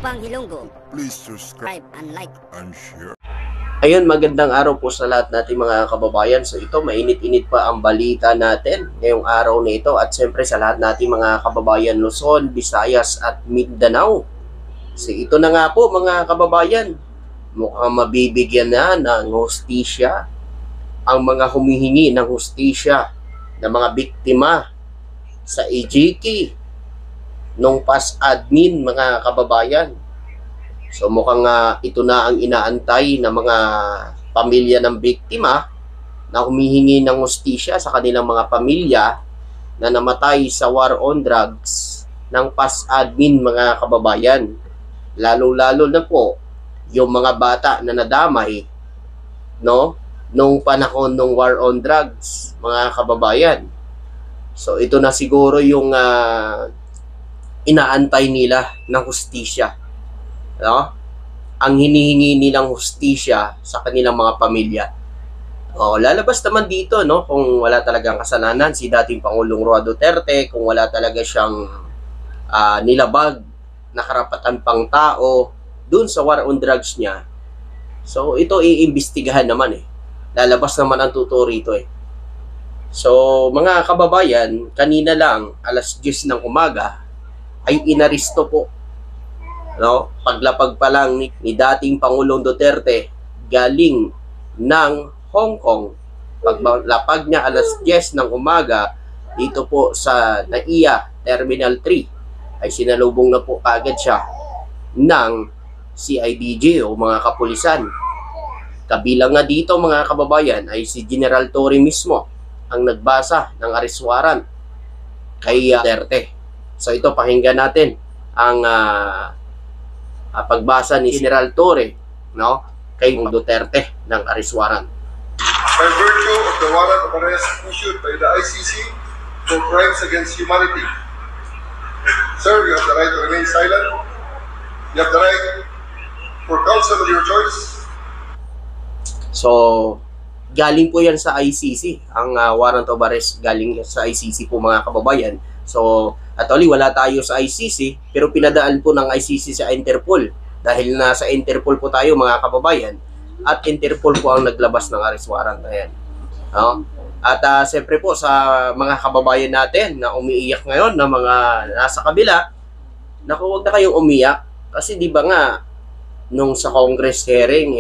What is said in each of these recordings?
Tabang Ilonggo. Please subscribe And like. and share. Ayun, magandang araw po sa lahat nating mga kababayan. So ito, mainit-init pa ang balita natin ngayong araw na ito. At siyempre sa lahat nating mga kababayan Luzon, Visayas at Mindanao. So ito na nga po mga kababayan, mukhang mabibigyan na ng hustisya ang mga humihingi ng hustisya ng mga biktima sa EJK nung past admin mga kababayan. So mukhang ito na ang inaantay ng mga pamilya ng biktima na humihingi ng hustisya sa kanilang mga pamilya na namatay sa war on drugs ng past admin mga kababayan. Lalo-lalo na po yung mga bata na nadamay nung panahon ng war on drugs mga kababayan. So ito na siguro yung inaantay nila ng hustisya. Ang hinihingi nilang hustisya sa kanilang mga pamilya. Lalabas naman dito kung wala talagang kasalanan si dating Pangulong Roa Duterte, kung wala talaga siyang nilabag na karapatan pang tao dun sa war on drugs niya. So ito iimbestigahan naman Lalabas naman ang totoo rito So mga kababayan, kanina lang alas 10 ng umaga ay inaristo po paglapag pa lang ni dating Pangulong Duterte galing ng Hong Kong. Paglapag niya alas 10 ng umaga dito po sa NAIA Terminal 3 ay sinalubong na po agad siya ng CIDG o mga kapulisan. Kabilang nga dito mga kababayan ay si General Torre mismo ang nagbasa ng arrest warrant kay Duterte. So ito, pakinggan natin ang pagbasa ni General Torre kay Duterte ng arrest warrant. By virtue of the warrant of arrest issued by the ICC for crimes against humanity, sir, you have the right to remain silent. You have the right for counsel of your choice. So, galing po yan sa ICC. Ang warrant of arrest galing sa ICC po mga kababayan. So, actually wala tayo sa ICC, pero pinadaan po ng ICC sa Interpol. Dahil nasa Interpol po tayo mga kababayan, at Interpol po ang naglabas ng arrest warrant. Ayan. At siyempre po sa mga kababayan natin na umiiyak ngayon na mga nasa kabila, naku, huwag na kayong umiyak. Kasi di ba nga, nung sa Congress hearing,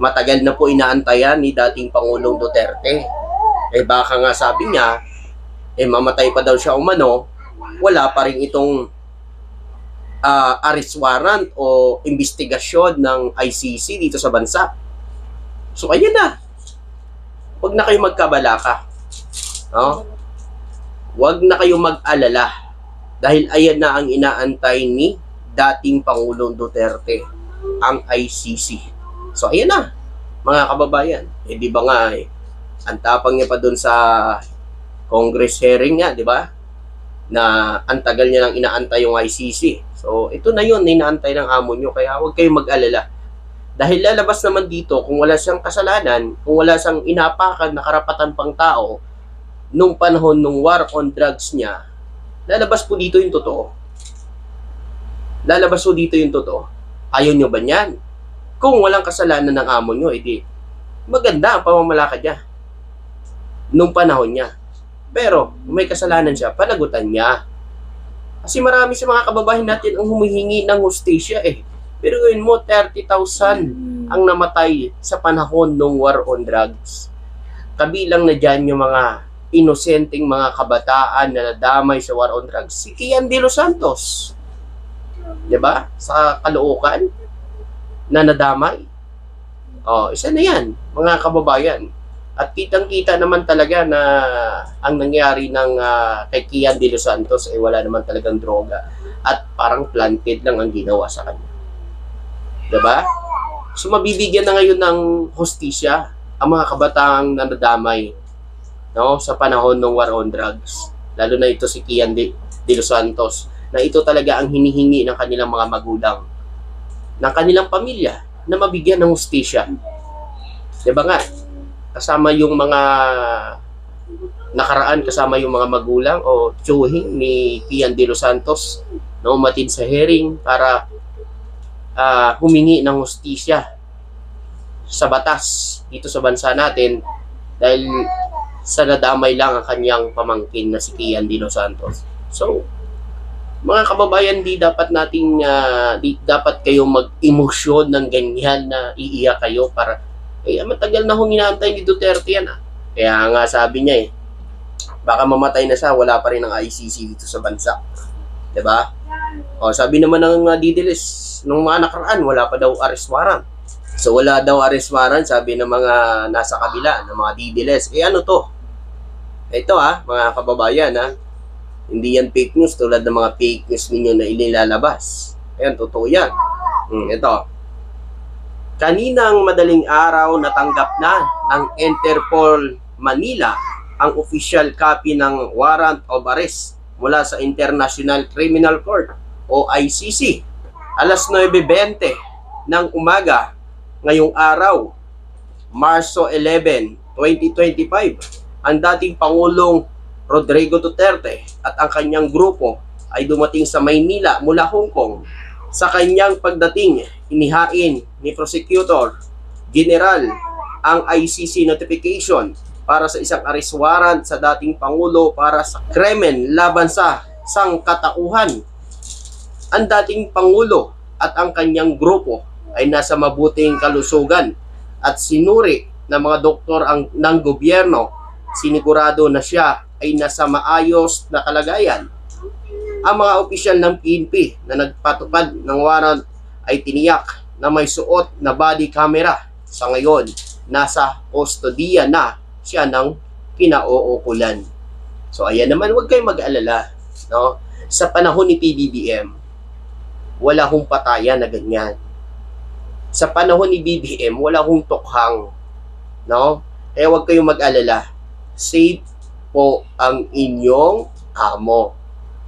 matagal na po inaantayan ni dating Pangulong Duterte. Baka nga sabi niya, mamatay pa daw siya umano, wala pa rin itong arrest warrant o investigasyon ng ICC dito sa bansa. So ayan na. Huwag na kayo magkabalaka. Huwag na kayo mag-alala. Dahil ayan na ang inaantay ni dating Pangulong Duterte, ang ICC. So ayan na, mga kababayan. Di ba nga ang tapang niya pa dun sa Congress hearing nga, di ba? Na ang tagal niya nang inaantay yung ICC. So, ito na yun, inaantay ng amo nyo. Kaya huwag kayong mag-alala. Dahil lalabas naman dito, kung wala siyang kasalanan, kung wala siyang inapakan na karapatan pang tao, nung panahon nung war on drugs niya, lalabas po dito yung totoo. Lalabas po dito yung totoo. Ayaw nyo ba niyan? Kung walang kasalanan ng amo nyo, edi maganda ang pamamalakad niya nung panahon niya. Pero, kung may kasalanan siya, panagutan niya. Kasi marami sa mga kababayan natin ang humihingi ng hustisya Pero yun mo, 30,000 ang namatay sa panahon ng war on drugs. Kabilang na dyan yung mga inosenteng mga kabataan na nadamay sa war on drugs. Si Kian De Los Santos. Diba? Sa Caloocan na nadamay. Isa na yan, mga kababayan. At kitang-kita naman talaga na ang nangyari ng kay Kian De Los Santos ay wala naman talagang droga. At parang planted lang ang ginawa sa kanya. Diba? So mabibigyan na ngayon ng hustisya ang mga kabataang nadamay sa panahon ng war on drugs. Lalo na ito si Kian De Los Santos, na ito talaga ang hinihingi ng kanilang mga magulang, ng kanilang pamilya, na mabigyan ng hustisya. Diba nga? Kasama yung mga nakaraan, kasama yung mga magulang o tiyuhin ni Kian De Los Santos na umatid sa hearing para humingi ng hustisya sa batas dito sa bansa natin dahil sa nadamay lang ang kanyang pamangkin na si Kian de los Santos. So, mga kababayan, di dapat dapat kayo mag-emosyon ng ganyan na iiyak kayo para matagal na huminaantay ni Duterte yan. Kaya nga sabi niya baka mamatay na siya, wala pa rin ang ICC dito sa bansa. 'Di ba? O, sabi naman ng Didiles, nung mga nakaraan, wala pa daw arrest warrant. So, wala daw arrest warrant, sabi ng mga nasa kabila, ng mga Didiles. Ano to? Ito mga kababayan hindi yan fake news tulad ng mga fake news ninyo na inilalabas. Ayan, totoo yan. Ito. Kaninang madaling araw natanggap na ng Interpol Manila ang official copy ng warrant of arrest mula sa International Criminal Court o ICC. Alas 9:20 ng umaga ngayong araw, Marso 11, 2025, ang dating Pangulong Rodrigo Duterte at ang kanyang grupo ay dumating sa Maynila mula Hong Kong. Sa kanyang pagdating, inihain ni Prosecutor General ang ICC notification para sa isang arrest warrant sa dating Pangulo para sa krimen laban sa sangkatauhan. Ang dating Pangulo at ang kanyang grupo ay nasa mabuting kalusugan at sinuri ng mga doktor ng gobyerno. Sinigurado na siya ay nasa maayos na kalagayan. Ang mga opisyal ng PNP na nagpatupad ng warrant ay tiniyak na may suot na body camera. Sa ngayon, nasa kustodiya na siya ng kinauukulan. So ayan naman, huwag kayong mag-alala. No? Sa panahon ni PBBM, wala hong patayan na ganyan. Sa panahon ni BBM, wala hong tukhang. No? Kaya huwag kayong mag-alala. Safe po ang inyong amo.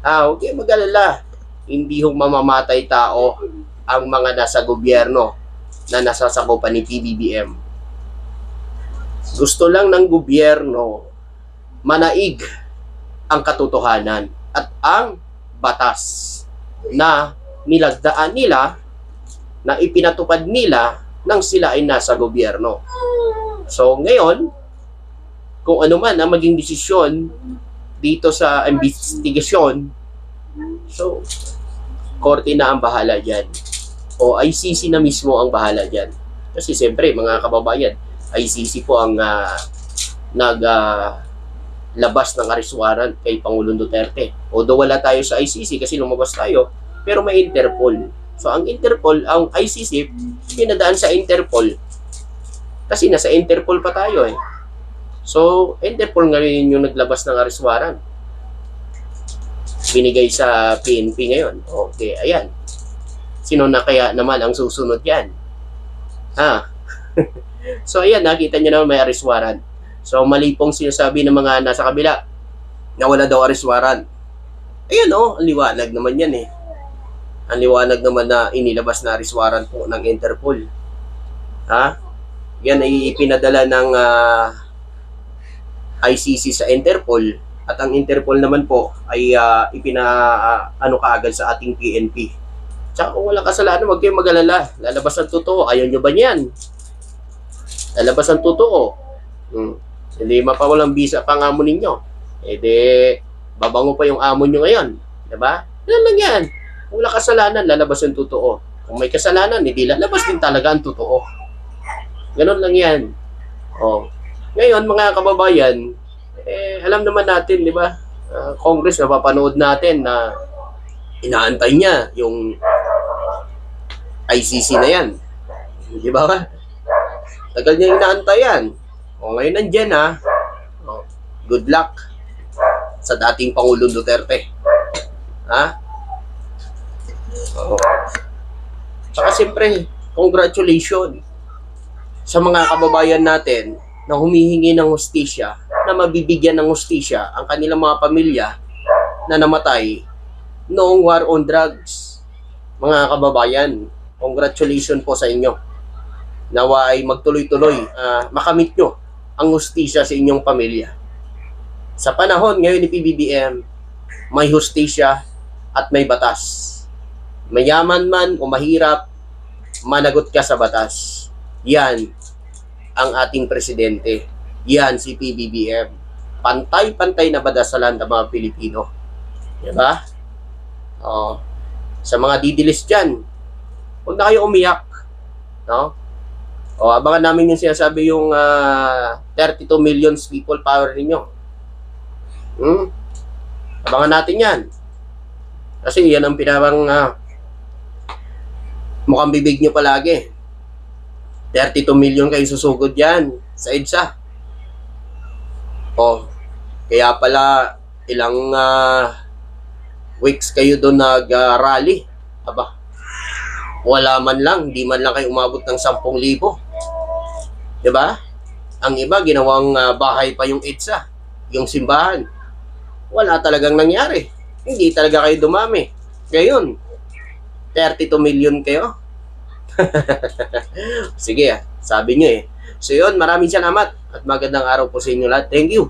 Huwag kayong mag-alala. Hindi hong mamamatay tao ang mga nasa gobyerno na nasasakupan ni PBBM. Gusto lang ng gobyerno manaig ang katotohanan at ang batas na nilagdaan nila, na ipinatupad nila nang sila ay nasa gobyerno. So ngayon, kung ano man ang maging desisyon dito sa investigasyon, so korte na ang bahala dyan. O ICC na mismo ang bahala dyan. Kasi siyempre, mga kababayan, ICC po ang labas ng arrest warrant kay Pangulong Duterte. Although wala tayo sa ICC kasi lumabas tayo, pero may Interpol. So ang Interpol, ang ICC, pinadaan sa Interpol. Kasi nasa Interpol pa tayo So, Interpol ngayon yung naglabas ng arrest warrant. Binigay sa PNP ngayon. Okay, ayan. Sino na kaya naman ang susunod yan? So, ayan, nakita nyo naman may arrest warrant. So, mali pong sinasabi ng mga nasa kabila na wala daw arrest warrant. Ayan ang liwanag naman yan Ang liwanag naman na inilabas na arrest warrant po ng Interpol. Yan ay ipinadala ng ICC sa Interpol at ang Interpol naman po ay kaagad sa ating PNP. Tsaka kung walang kasalanan, huwag kayong mag-alala. Lalabas ang totoo. Ayaw nyo ba niyan? Lalabas ang totoo. Hindi mapawalang bisa pang amo ninyo. Babango pa yung amo nyo ngayon. Diba? Yan lang yan. Kung walang kasalanan, lalabas ang totoo. Kung may kasalanan, hindi lalabas din talaga ang totoo. Ganon lang yan. Ngayon, mga kababayan, alam naman natin, di ba? Congress, napapanood natin na inaantay niya yung ICC na yan. Di ba? Tagal niya inaantay yan. Ngayon nandyan good luck sa dating Pangulong Duterte. Tsaka siyempre, congratulations sa mga kababayan natin na humihingi ng hustisya, na mabibigyan ng hustisya ang kanilang mga pamilya na namatay noong war on drugs. Mga kababayan, congratulations po sa inyo. Nawa ay magtuloy-tuloy, makamit nyo ang hustisya sa inyong pamilya. Sa panahon ngayon ni PBBM, may hustisya at may batas. Mayaman man o mahirap, managot ka sa batas. Yan ang ating presidente. Yan si PBBM. Pantay-pantay na badasalan ng mga Pilipino. Diba? Oh, sa mga didilis dyan, huwag na kayo umiyak. No? O, abangan namin yung sinasabi yung 32 million people power ninyo. Abangan natin yan. Kasi yan ang pinawang mukhang bibig nyo palagi. 32 million kayo susugod yan sa EDSA. O, kaya pala ilang weeks kayo doon nag-rally. Aba, wala man lang, di man lang kayo umabot ng 10,000. Diba? Ang iba, ginawang bahay pa yung EDSA, yung simbahan. Wala talagang nangyari. Hindi talaga kayo dumami. Ngayon, 32 million kayo. Sige, sabi nyo eh. So yun, maraming salamat at magandang araw po sa inyo lahat. Thank you.